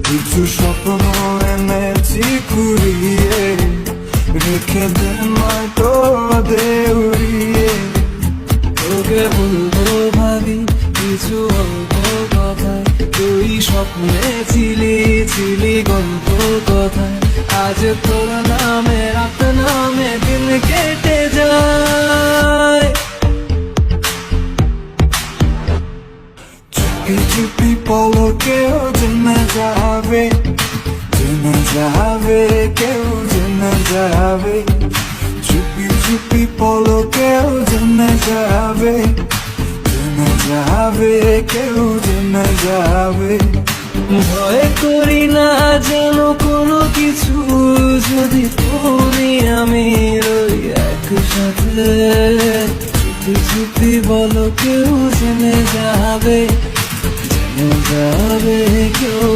কিছু স্বপ্ন এনেছি কুড়িয়ে, রেখে দে নয়তো দে উড়িয়ে। তোকে বলবো ভাবি কিছু অল্প কথায়, তুই স্বপ্নে ছিলি ছিলি গল্প কথায়। আজ তোর নামে রাত নামে দিন কেটে যায়। চুপি চুপি পলকেও জেনে যাবে, জেনে যাবে, কেউ জেনে যাবে। চুপি চুপি পলকেও জেনে যাবে, জেনে যাবে, কেউ জেনে যাবে। ভয় করি না যেন কোনো কিছু, যদি তুমি আমি রই একসাথে। চুপি চুপি বলো কেউ জেনে যাবে, জেনে যাবে, কেউ